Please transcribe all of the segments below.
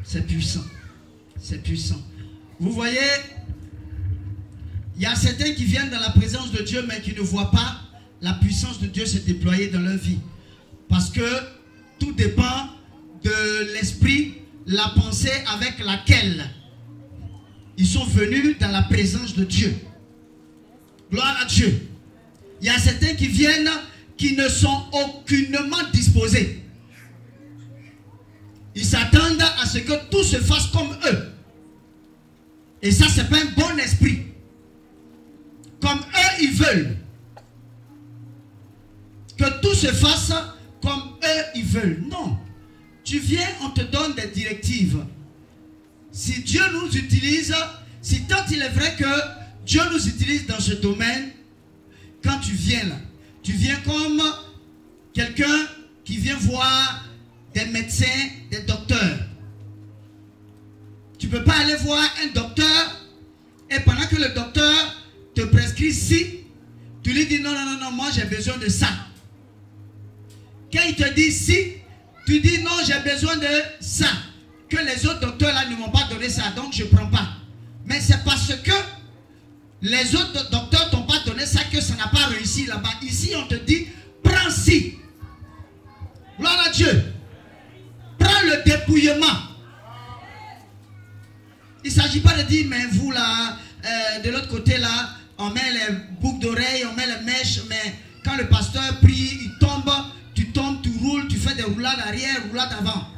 C'est puissant. C'est puissant. Vous voyez, il y a certains qui viennent dans la présence de Dieu, mais qui ne voient pas la puissance de Dieu se déployer dans leur vie. Parce que tout dépend de l'esprit, la pensée avec laquelle ils sont venus dans la présence de Dieu. Gloire à Dieu. Il y a certains qui viennent qui ne sont aucunement disposés. Ils s'attendent à ce que tout se fasse comme eux. Et ça, c'est pas un bon esprit. Comme eux, ils veulent. Que tout se fasse comme eux, ils veulent. Non. Tu viens, on te donne des directives. Si Dieu nous utilise, si tant il est vrai que Dieu nous utilise dans ce domaine, quand tu viens là, tu viens comme quelqu'un qui vient voir des médecins, des docteurs. Tu ne peux pas aller voir un docteur et pendant que le docteur te prescrit ci, tu lui dis non, non, non, non, moi j'ai besoin de ça. Quand il te dit si, tu dis non, j'ai besoin de ça. Que les autres docteurs là ne m'ont pas donné ça, donc je ne prends pas. Mais c'est parce que les autres docteurs t'ont pas donné ça que ça n'a pas réussi là-bas. Ici, on te dit, prends ci. Gloire à Dieu. Prends le dépouillement. Il ne s'agit pas de dire, mais vous là, de l'autre côté là, on met les boucles d'oreilles, on met les mèches, mais quand le pasteur prie, il tombe, tu roules, tu fais des roulades arrière, roulades avant.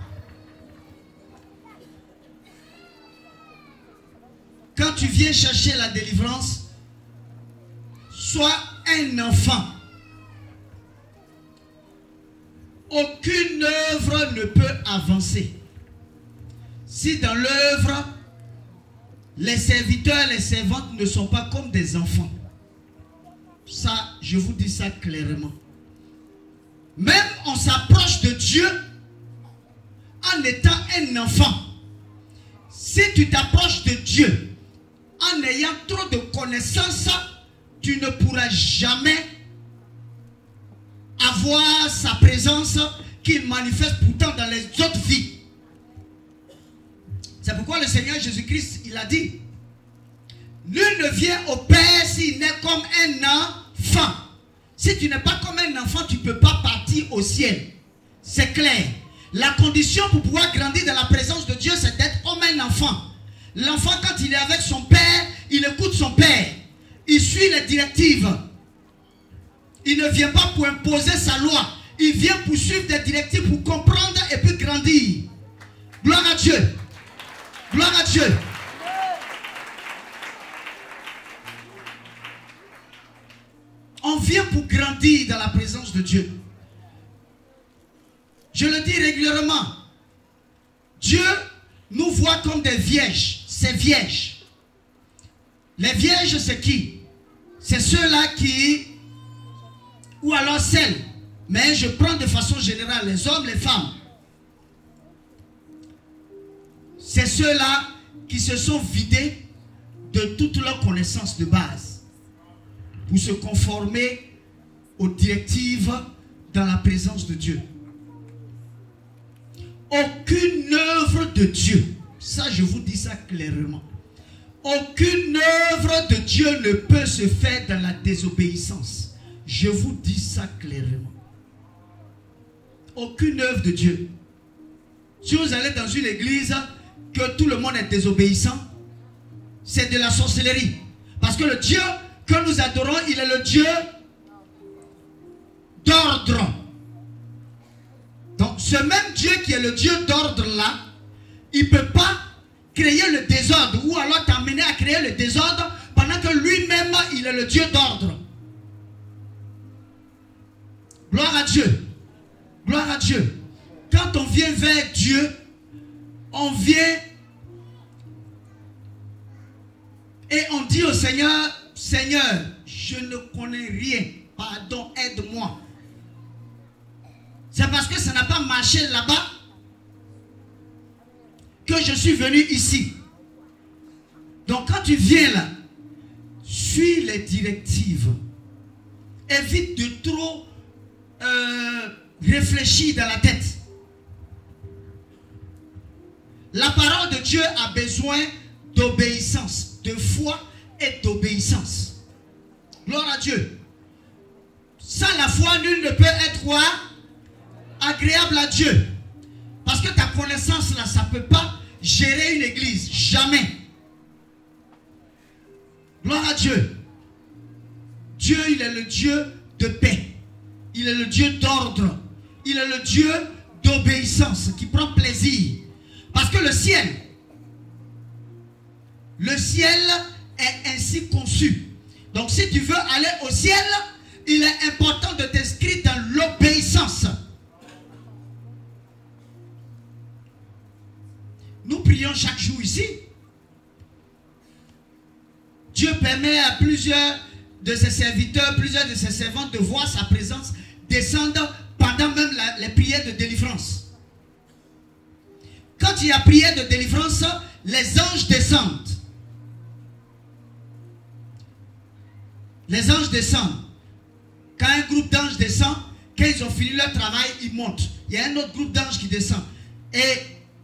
Quand tu viens chercher la délivrance, sois un enfant. Aucune œuvre ne peut avancer si dans l'œuvre, les serviteurs, les servantes ne sont pas comme des enfants. Ça, je vous dis ça clairement. Même on s'approche de Dieu en étant un enfant. Si tu t'approches de Dieu en ayant trop de connaissances, tu ne pourras jamais avoir sa présence qu'il manifeste pourtant dans les autres vies. C'est pourquoi le Seigneur Jésus-Christ, il a dit, nul ne vient au Père s'il n'est comme un enfant. Si tu n'es pas comme un enfant, tu ne peux pas partir au ciel. C'est clair. La condition pour pouvoir grandir dans la présence de Dieu, c'est d'être comme un enfant. L'enfant, quand il est avec son père, il écoute son père. Il suit les directives. Il ne vient pas pour imposer sa loi. Il vient pour suivre des directives, pour comprendre et puis grandir. Gloire à Dieu. Gloire à Dieu. On vient pour grandir dans la présence de Dieu. Je le dis régulièrement. Dieu nous voit comme des vierges. Ces vierges. Les vierges, c'est qui? C'est ceux-là qui... Ou alors celles. Mais je prends de façon générale les hommes, les femmes. C'est ceux-là qui se sont vidés de toute leur connaissance de base. Pour se conformer aux directives dans la présence de Dieu. Aucune œuvre de Dieu, ça je vous dis ça clairement, aucune œuvre de Dieu ne peut se faire dans la désobéissance. Je vous dis ça clairement. Aucune œuvre de Dieu. Si vous allez dans une église que tout le monde est désobéissant, c'est de la sorcellerie. Parce que le Dieu que nous adorons, il est le Dieu d'ordre. Donc ce même Dieu qui est le Dieu d'ordre là, il ne peut pas créer le désordre ou alors t'amener à créer le désordre pendant que lui-même il est le Dieu d'ordre. Gloire à Dieu. Gloire à Dieu. Quand on vient vers Dieu, on vient et on dit au Seigneur, Seigneur, je ne connais rien. Pardon, aide-moi. C'est parce que ça n'a pas marché là-bas que je suis venu ici. Donc quand tu viens là, suis les directives. Évite de trop réfléchir dans la tête. La parole de Dieu a besoin d'obéissance, de foi et d'obéissance. Gloire à Dieu. Sans la foi, nul ne peut être quoi? Agréable à Dieu. Parce que ta connaissance là, ça ne peut pas gérer une église. Jamais. Gloire à Dieu. Dieu, il est le Dieu de paix. Il est le Dieu d'ordre. Il est le Dieu d'obéissance qui prend plaisir. Parce que le ciel est ainsi conçu. Donc si tu veux aller au ciel, il est important de t'inscrire dans l'obéissance. Nous prions chaque jour ici. Dieu permet à plusieurs de ses serviteurs, plusieurs de ses servantes de voir sa présence descendre pendant même les prières de délivrance. Quand il y a prière de délivrance, les anges descendent. Les anges descendent. Quand un groupe d'anges descend, quand ils ont fini leur travail, ils montent. Il y a un autre groupe d'anges qui descend. Et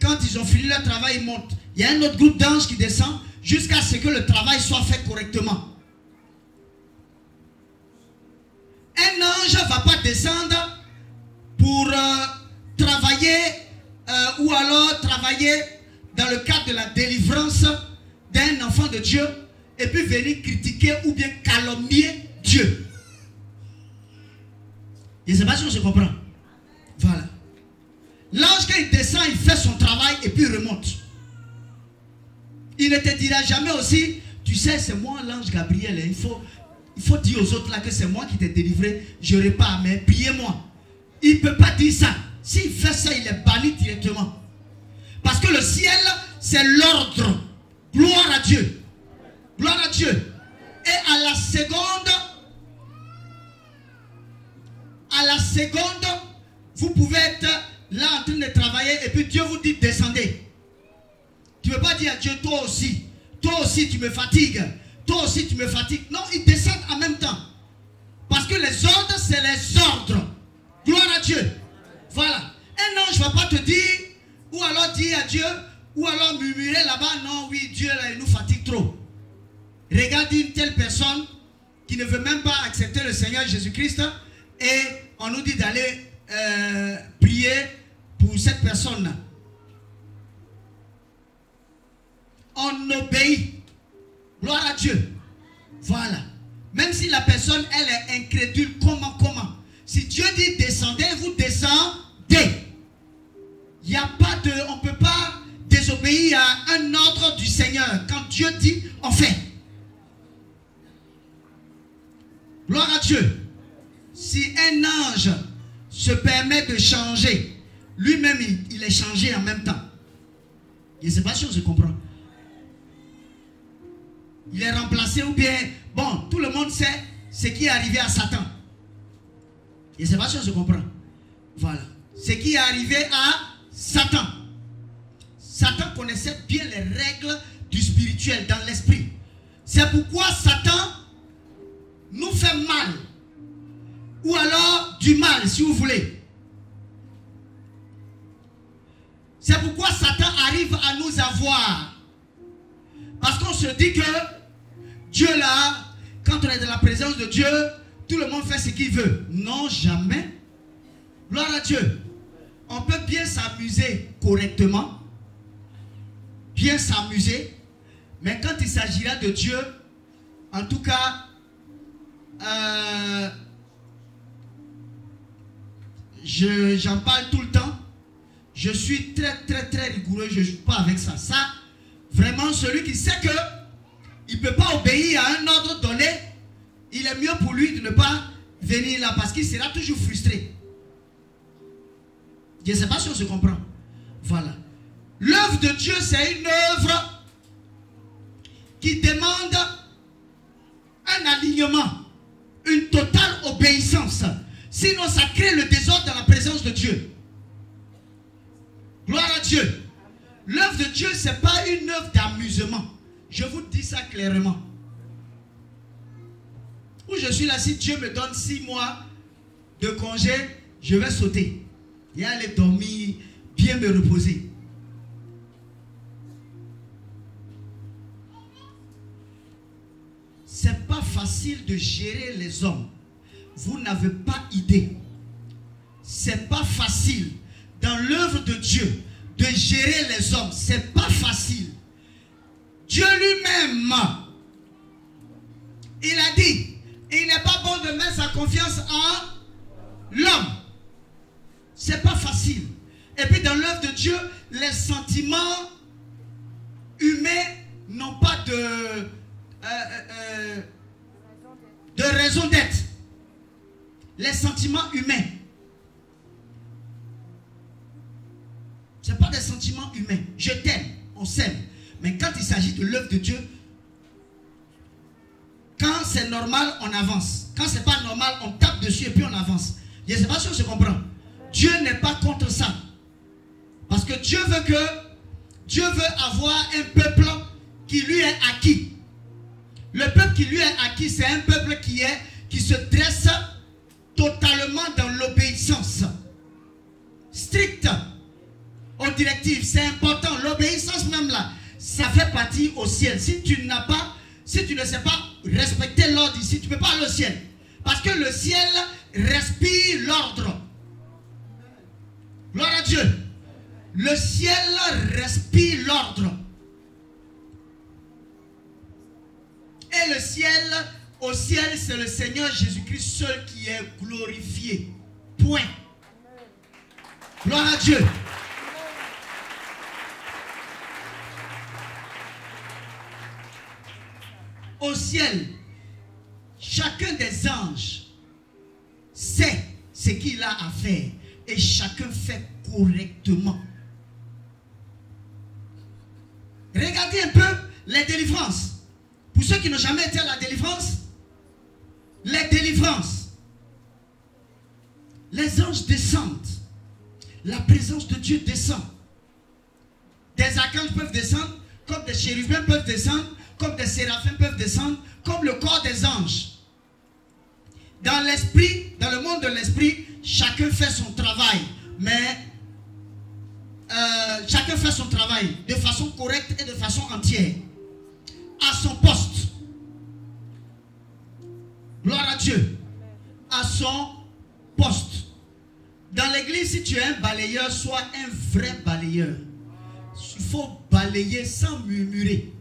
quand ils ont fini leur travail, ils montent. Il y a un autre groupe d'anges qui descend jusqu'à ce que le travail soit fait correctement. Un ange ne va pas descendre pour travailler ou alors travailler dans le cadre de la délivrance d'un enfant de Dieu et puis venir critiquer ou bien calomnier Dieu. Je ne sais pas si on se comprend. Voilà. L'ange, quand il descend, il fait son travail et puis il remonte. Il ne te dira jamais aussi, tu sais, c'est moi l'ange Gabriel, il faut dire aux autres là que c'est moi qui t'ai délivré, je n'aurai pas, mais priez-moi. Il ne peut pas dire ça. S'il fait ça, il est banni directement. Parce que le ciel, c'est l'ordre. Gloire à Dieu. Gloire à Dieu. Et à la seconde, vous pouvez être là en train de travailler et puis Dieu vous dit descendez. Tu ne veux pas dire à Dieu, toi aussi tu me fatigues. Toi aussi tu me fatigues. Non, ils descendent en même temps. Parce que les ordres, c'est les ordres. Gloire à Dieu. Voilà. Un ange ne va pas te dire, ou alors dire à Dieu, ou alors murmurer là-bas, non, oui, Dieu là, il nous fatigue trop. Regarde une telle personne qui ne veut même pas accepter le Seigneur Jésus-Christ et on nous dit d'aller prier pour cette personne-là. On obéit. Gloire à Dieu. Voilà. Même si la personne, elle est incrédule, comment? Si Dieu dit descendez, vous descendez. Il n'y a pas de... On ne peut pas désobéir à un ordre du Seigneur. Quand Dieu dit, on fait. Gloire à Dieu. Si un ange se permet de changer, lui-même, il est changé en même temps. Je ne sais pas si on se comprend. Il est remplacé ou bien... Bon, tout le monde sait ce qui est arrivé à Satan. Je ne sais pas si on se comprend. Voilà. Ce qui est arrivé à Satan. Satan connaissait bien les règles du spirituel dans l'esprit. C'est pourquoi Satan nous fait mal. Ou alors du mal, si vous voulez. C'est pourquoi Satan arrive à nous avoir. Parce qu'on se dit que Dieu là, quand on est dans la présence de Dieu, tout le monde fait ce qu'il veut. Non, jamais. Gloire à Dieu. On peut bien s'amuser correctement. Bien s'amuser. Mais quand il s'agira de Dieu, en tout cas, j'en parle tout le temps. Je suis très rigoureux. Je ne joue pas avec ça. Ça, vraiment, celui qui sait que il ne peut pas obéir à un ordre donné, il est mieux pour lui de ne pas venir là parce qu'il sera toujours frustré. Je ne sais pas si on se comprend. Voilà. L'œuvre de Dieu, c'est une œuvre qui demande un alignement, une totale obéissance. Sinon, ça crée le désordre dans la présence de Dieu. Gloire à Dieu. L'œuvre de Dieu, ce n'est pas une œuvre d'amusement. Je vous dis ça clairement. Où je suis là, si Dieu me donne 6 mois de congé, je vais sauter. Et aller dormir, bien me reposer. c'est pas facile de gérer les hommes. Vous n'avez pas idée. C'est pas facile dans l'œuvre de Dieu de gérer les hommes. C'est pas facile. Dieu lui-même, il a dit, il n'est pas bon de mettre sa confiance en l'homme. C'est pas facile. Et puis dans l'œuvre de Dieu, les sentiments humains n'ont pas de raison d'être. Les sentiments humains. Ce n'est pas des sentiments humains. Je t'aime, on s'aime. Mais quand il s'agit de l'œuvre de Dieu, quand c'est normal, on avance. Quand c'est pas normal, on tape dessus et puis on avance. Je ne sais pas si on se comprend. Dieu n'est pas contre ça. Parce que Dieu veut avoir un peuple qui lui est acquis. Le peuple qui lui est acquis, c'est un peuple qui se dresse totalement dans l'obéissance. Stricte aux directives. C'est important. L'obéissance même là, ça fait partie au ciel. Si tu ne sais pas respecter l'ordre ici, tu ne peux pas aller au ciel. Parce que le ciel respire l'ordre. Gloire à Dieu. Le ciel respire l'ordre. Et le ciel, au ciel, c'est le Seigneur Jésus-Christ seul qui est glorifié. Point. Gloire à Dieu. Au ciel, chacun des anges sait ce qu'il a à faire et chacun fait correctement. Regardez un peu les délivrances. Pour ceux qui n'ont jamais été à la délivrance, les délivrances, les anges descendent. La présence de Dieu descend. Des archanges peuvent descendre, comme des chérubins peuvent descendre, comme des séraphins peuvent descendre, comme le corps des anges. Dans l'esprit, dans le monde de l'esprit, chacun fait son travail, mais chacun fait son travail de façon correcte et de façon entière, à son poste. Gloire à Dieu. À son poste. Dans l'église, si tu es un balayeur, sois un vrai balayeur. Il faut balayer sans murmurer.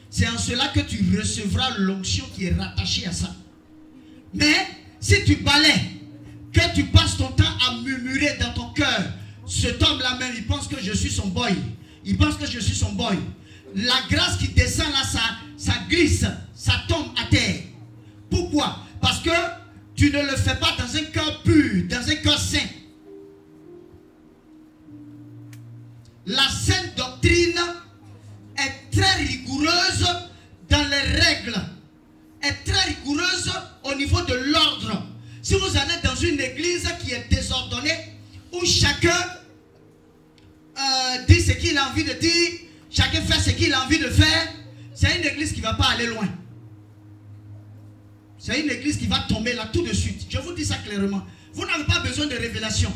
C'est en cela que tu recevras l'onction qui est rattachée à ça. Mais si tu balayes, que tu passes ton temps à murmurer dans ton cœur, cet homme-là même, il pense que je suis son boy. Il pense que je suis son boy. La grâce qui descend là, ça glisse, ça tombe à terre. Pourquoi? Parce que tu ne le fais pas dans un cœur pur, dans un cœur saint. La sainte doctrine est très rigoureuse dans les règles, est très rigoureuse au niveau de l'ordre. Si vous allez dans une église qui est désordonnée, où chacun dit ce qu'il a envie de dire, chacun fait ce qu'il a envie de faire, c'est une église qui ne va pas aller loin. C'est une église qui va tomber là tout de suite. Je vous dis ça clairement. Vous n'avez pas besoin de révélation.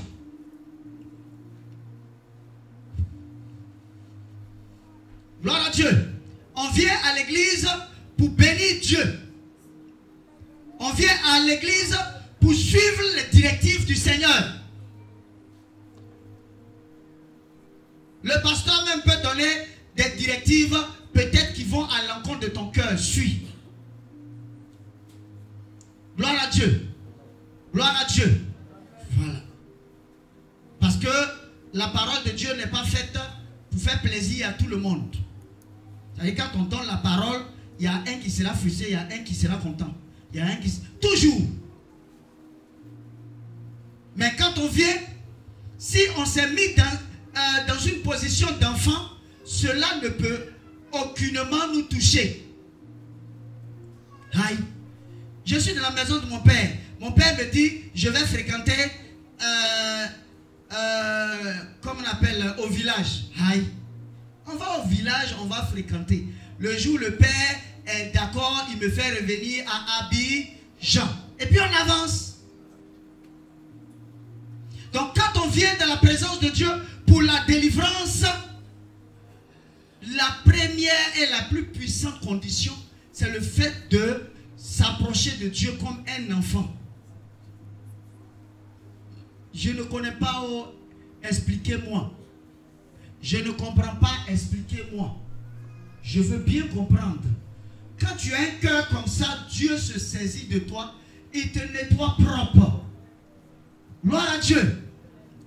Gloire à Dieu. On vient à l'église pour bénir Dieu. On vient à l'église pour suivre les directives du Seigneur. Le pasteur même peut donner des directives peut-être qui vont à l'encontre de ton cœur. Suis. Gloire à Dieu. Gloire à Dieu. Voilà. Parce que la parole de Dieu n'est pas faite pour faire plaisir à tout le monde. C'est-à-dire quand on donne la parole, il y a un qui sera frustré, il y a un qui sera content. Il y a un qui... Toujours. Mais quand on vient, si on s'est mis dans une position d'enfant, cela ne peut aucunement nous toucher. Aïe. Je suis dans la maison de mon père. Mon père me dit, je vais fréquenter, comme on appelle, au village. Aïe. On va au village, on va fréquenter. Le jour, le père est d'accord, il me fait revenir à Abidjan. Et puis on avance. Donc quand on vient dans la présence de Dieu pour la délivrance, la première et la plus puissante condition, c'est le fait s'approcher de Dieu comme un enfant. Je ne connais pas, oh, expliquez-moi. Je ne comprends pas, expliquez-moi. Je veux bien comprendre. Quand tu as un cœur comme ça, Dieu se saisit de toi, il te nettoie propre. Gloire à Dieu.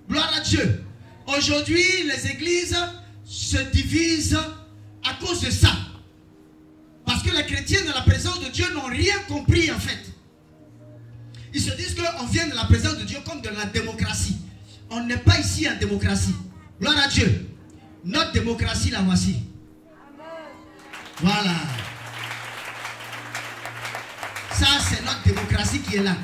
Gloire à Dieu. Aujourd'hui, les églises se divisent à cause de ça. Parce que les chrétiens de la présence de Dieu n'ont rien compris en fait. Ils se disent qu'on vient de la présence de Dieu comme de la démocratie. On n'est pas ici en démocratie. Gloire à Dieu. Notre démocratie, la voici. Voilà. Ça, c'est notre démocratie qui est là.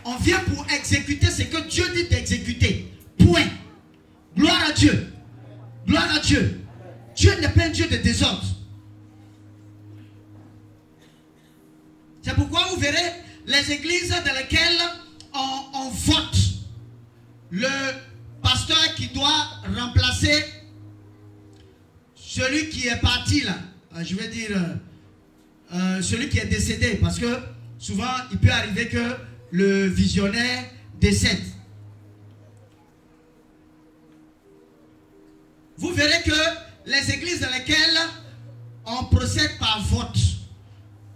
On vient pour exécuter ce que Dieu dit d'exécuter. Point. Gloire à Dieu. Gloire à Dieu. Dieu n'est pas un Dieu de désordre. C'est pourquoi vous verrez les églises dans lesquelles on vote le pasteur qui doit remplacer celui qui est parti là. Je vais dire celui qui est décédé. Parce que souvent il peut arriver que le visionnaire décède. Vous verrez que les églises dans lesquelles on procède par vote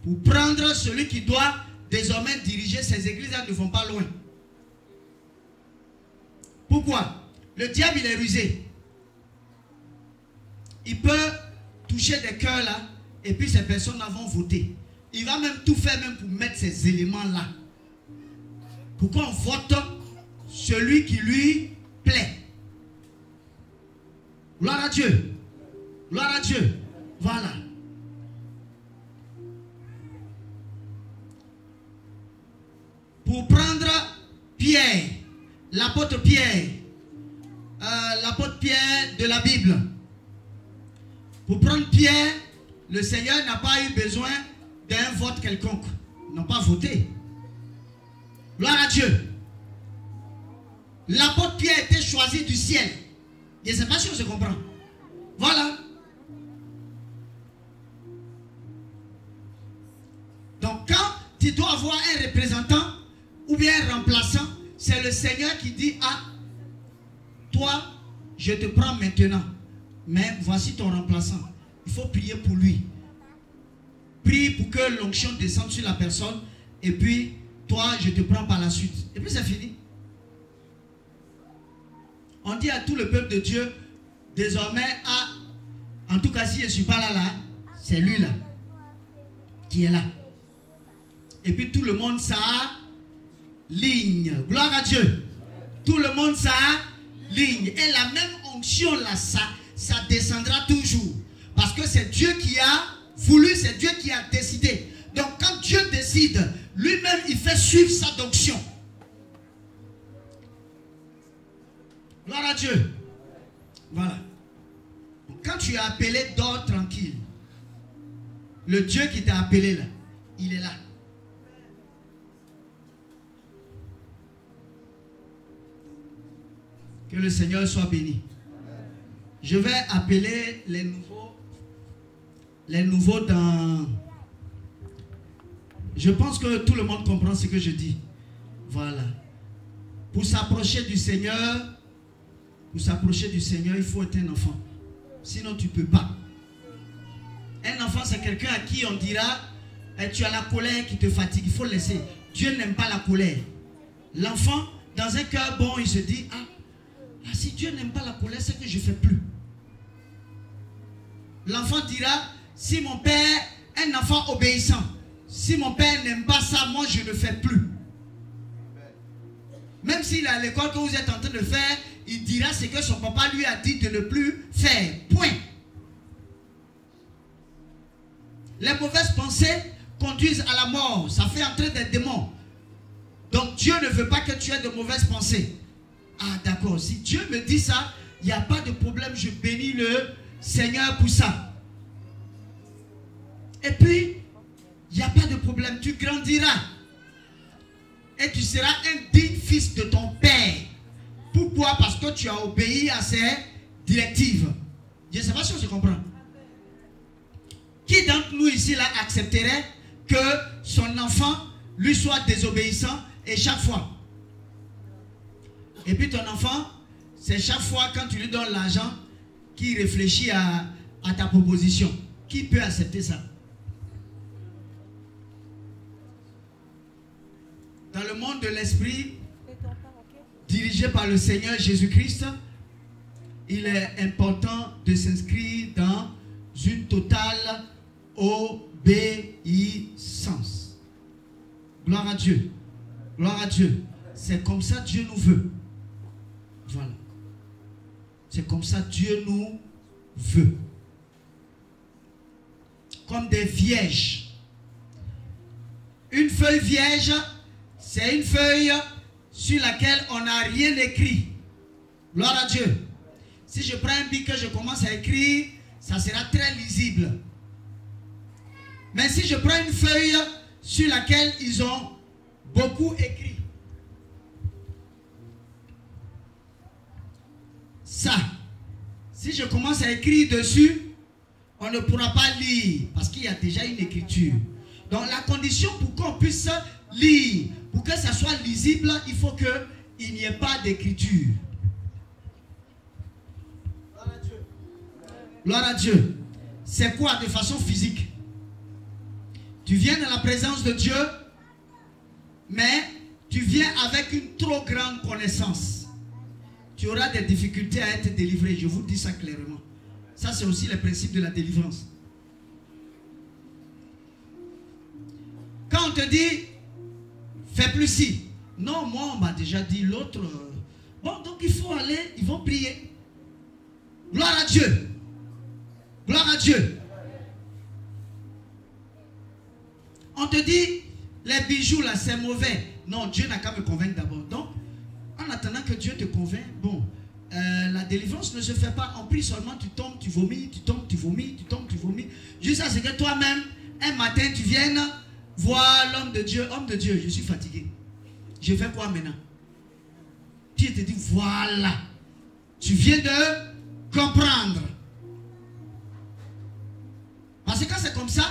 pour prendre celui qui doit désormais diriger ces églises-là ne vont pas loin. Pourquoi? Le diable, il est rusé. Il peut toucher des cœurs là, et puis ces personnes-là vont voter. Il va même tout faire même pour mettre ces éléments-là. Pour qu'on vote celui qui lui plaît. Gloire à Dieu. Gloire à Dieu. Voilà. Pour prendre Pierre, l'apôtre Pierre de la Bible. Pour prendre Pierre, le Seigneur n'a pas eu besoin d'un vote quelconque. Ils n'ont pas voté. Gloire à Dieu. L'apôtre Pierre a été choisi du ciel. Je ne sais pas si on se comprend. Voilà. Donc quand tu dois avoir un représentant ou bien un remplaçant, c'est le Seigneur qui dit: ah, toi, je te prends maintenant, mais voici ton remplaçant. Il faut prier pour lui. Prie pour que l'onction descende sur la personne, et puis toi, je te prends par la suite. Et puis c'est fini. On dit à tout le peuple de Dieu, désormais, ah, en tout cas, si je ne suis pas là, c'est lui là, qui est là. Et puis tout le monde s'aligne. Gloire à Dieu. Tout le monde s'aligne. Et la même onction là, ça descendra toujours. Parce que c'est Dieu qui a voulu, c'est Dieu qui a décidé. Donc quand Dieu décide, lui-même il fait suivre sa onction. Gloire à Dieu. Voilà. Quand tu es appelé, dors tranquille. Le Dieu qui t'a appelé là, il est là. Que le Seigneur soit béni. Je vais appeler les nouveaux dans... Je pense que tout le monde comprend ce que je dis. Voilà. Pour s'approcher du Seigneur, il faut être un enfant. Sinon, tu ne peux pas. Un enfant, c'est quelqu'un à qui on dira, tu as la colère qui te fatigue, il faut le laisser. Dieu n'aime pas la colère. L'enfant, dans un cœur bon, il se dit, si Dieu n'aime pas la colère, c'est que je ne fais plus. L'enfant dira, si mon père, un enfant obéissant, si mon père n'aime pas ça, moi je ne fais plus. Même s'il est à l'école que vous êtes en train de faire, il dira ce que son papa lui a dit de ne plus faire. Point. Les mauvaises pensées conduisent à la mort. Ça fait entrer des démons. Donc Dieu ne veut pas que tu aies de mauvaises pensées. Ah d'accord, si Dieu me dit ça, il n'y a pas de problème, je bénis le Seigneur pour ça. Et puis, il n'y a pas de problème, tu grandiras. Et tu seras un digne fils de ton père. Pourquoi? Parce que tu as obéi à ses directives. Je ne sais pas si on se comprend. Qui d'entre nous ici là accepterait que son enfant lui soit désobéissant et chaque fois. Et puis ton enfant, c'est chaque fois quand tu lui donnes l'argent qu'il réfléchit à ta proposition. Qui peut accepter ça? Dans le monde de l'esprit, dirigé par le Seigneur Jésus-Christ, il est important de s'inscrire dans une totale obéissance. Gloire à Dieu. Gloire à Dieu. C'est comme ça Dieu nous veut. Voilà. C'est comme ça Dieu nous veut. Comme des vierges. Une feuille vierge, c'est une feuille sur laquelle on n'a rien écrit. Gloire à Dieu. Si je prends un bic que je commence à écrire, ça sera très lisible. Mais si je prends une feuille sur laquelle ils ont beaucoup écrit, ça, si je commence à écrire dessus, on ne pourra pas lire parce qu'il y a déjà une écriture. Donc la condition pour qu'on puisse lire, pour que ça soit lisible, il faut qu'il n'y ait pas d'écriture. Gloire à Dieu. Gloire à Dieu. C'est quoi de façon physique? Tu viens dans la présence de Dieu, mais tu viens avec une trop grande connaissance. Tu auras des difficultés à être délivré. Je vous dis ça clairement. Ça, c'est aussi le principe de la délivrance. Quand on te dit, fais plus ci. Non, moi, on m'a déjà dit l'autre. Bon, donc il faut aller, ils vont prier. Gloire à Dieu. Gloire à Dieu. On te dit, les bijoux là, c'est mauvais. Non, Dieu n'a qu'à me convaincre d'abord. Donc, en attendant que Dieu te convainc, bon, la délivrance ne se fait pas. On prie seulement, tu tombes, tu vomis, tu tombes, tu vomis, tu tombes, tu vomis. Juste à ce que toi-même, un matin, tu viennes voir l'homme de Dieu. Homme de Dieu, je suis fatigué. Je fais quoi maintenant? Dieu te dit, voilà. Tu viens de comprendre. Parce que quand c'est comme ça,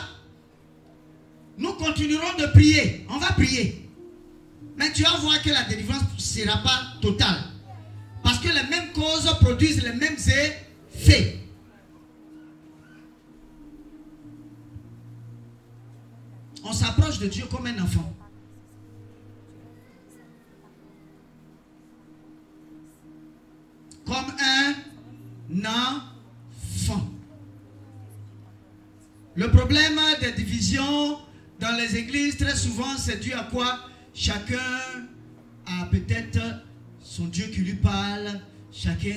nous continuerons de prier. On va prier. Mais tu vas voir que la délivrance ne sera pas totale. Parce que les mêmes causes produisent les mêmes effets. On s'approche de Dieu comme un enfant. Comme un enfant. Le problème des divisions dans les églises, très souvent, c'est dû à quoi? Chacun a peut-être son Dieu qui lui parle. Chacun,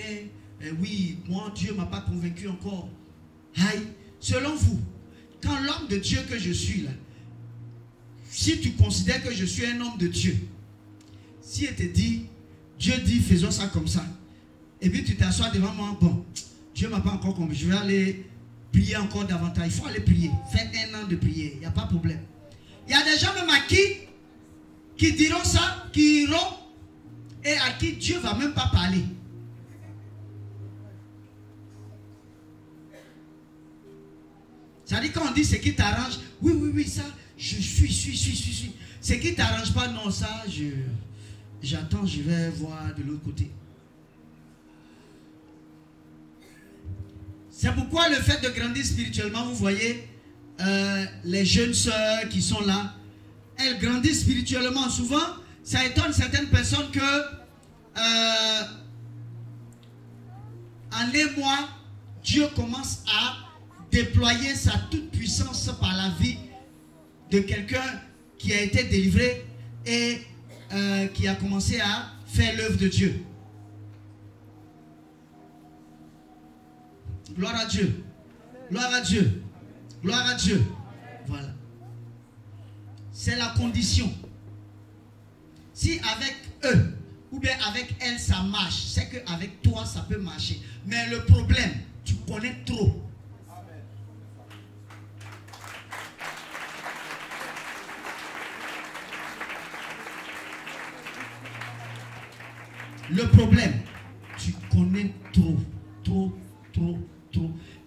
oui, moi, Dieu ne m'a pas convaincu encore. Aïe, selon vous, quand l'homme de Dieu que je suis là, si tu considères que je suis un homme de Dieu, si il te dit, Dieu dit, faisons ça comme ça, et puis tu t'assois devant moi, bon, Dieu ne m'a pas encore convaincu, je vais aller prier encore davantage. Il faut aller prier. Faire 1 an de prière, il n'y a pas de problème. Il y a des gens même à qui diront ça, qui iront, et à qui Dieu ne va même pas parler. Ça dit quand on dit ce qui t'arrange, oui, ça, je suis. Ce qui ne t'arrange pas, non, ça, j'attends, je vais voir de l'autre côté. C'est pourquoi le fait de grandir spirituellement, vous voyez, les jeunes sœurs qui sont là, elles grandissent spirituellement. Souvent, ça étonne certaines personnes que en un mois, Dieu commence à déployer sa toute puissance par la vie de quelqu'un qui a été délivré et qui a commencé à faire l'œuvre de Dieu. Gloire à Dieu. Gloire à Dieu. Gloire à Dieu. Voilà. C'est la condition. Si avec eux ou bien avec elle ça marche, c'est qu'avec toi ça peut marcher. Mais le problème, tu connais trop. Le problème, tu connais trop.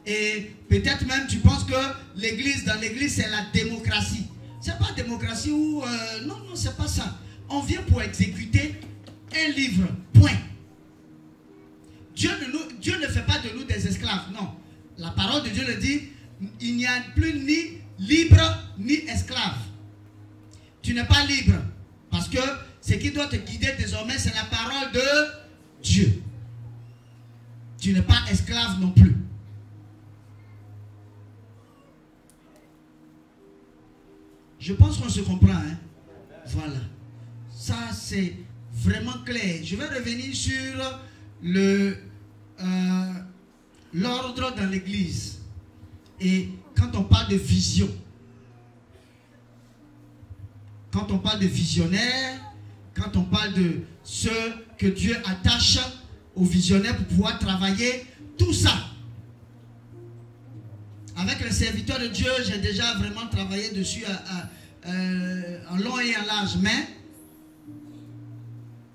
Et peut-être même tu penses que l'église, dans l'église c'est la démocratie. C'est pas démocratie ou... non, non, c'est pas ça. On vient pour exécuter un livre. Point. Dieu ne fait pas de nous des esclaves. Non. La parole de Dieu le dit, il n'y a plus ni libre ni esclave. Tu n'es pas libre. Parce que ce qui doit te guider désormais, c'est la parole de Dieu. Tu n'es pas esclave non plus. Je pense qu'on se comprend. Hein? Voilà. Ça, c'est vraiment clair. Je vais revenir sur l'ordre dans l'église. Et quand on parle de vision, quand on parle de visionnaire, quand on parle de ceux que Dieu attache aux visionnaires pour pouvoir travailler, tout ça. Avec les serviteurs de Dieu, j'ai déjà vraiment travaillé dessus en long et en large. Mais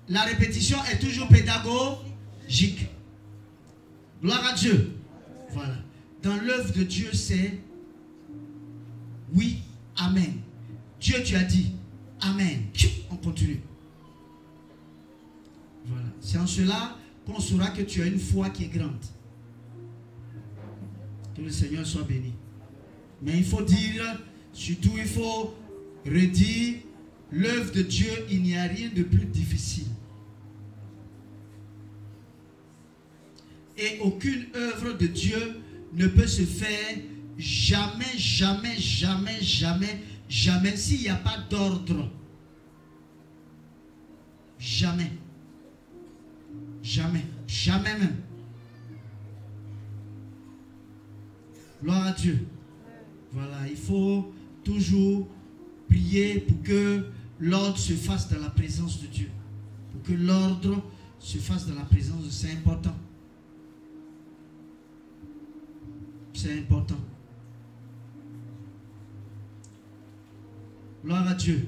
la répétition est toujours pédagogique. Gloire à Dieu. Voilà. Dans l'œuvre de Dieu, c'est oui, amen. Dieu, tu as dit amen. On continue. Voilà. C'est en cela qu'on saura que tu as une foi qui est grande. Que le Seigneur soit béni. Mais il faut dire, surtout il faut redire, l'œuvre de Dieu, il n'y a rien de plus difficile. Et aucune œuvre de Dieu ne peut se faire jamais, jamais, jamais, jamais, jamais s'il n'y a pas d'ordre. Jamais. Jamais. Jamais même. Gloire à Dieu. Voilà, il faut toujours prier pour que l'ordre se fasse dans la présence de Dieu. Pour que l'ordre se fasse dans la présence de Dieu. C'est important. C'est important. Gloire à Dieu.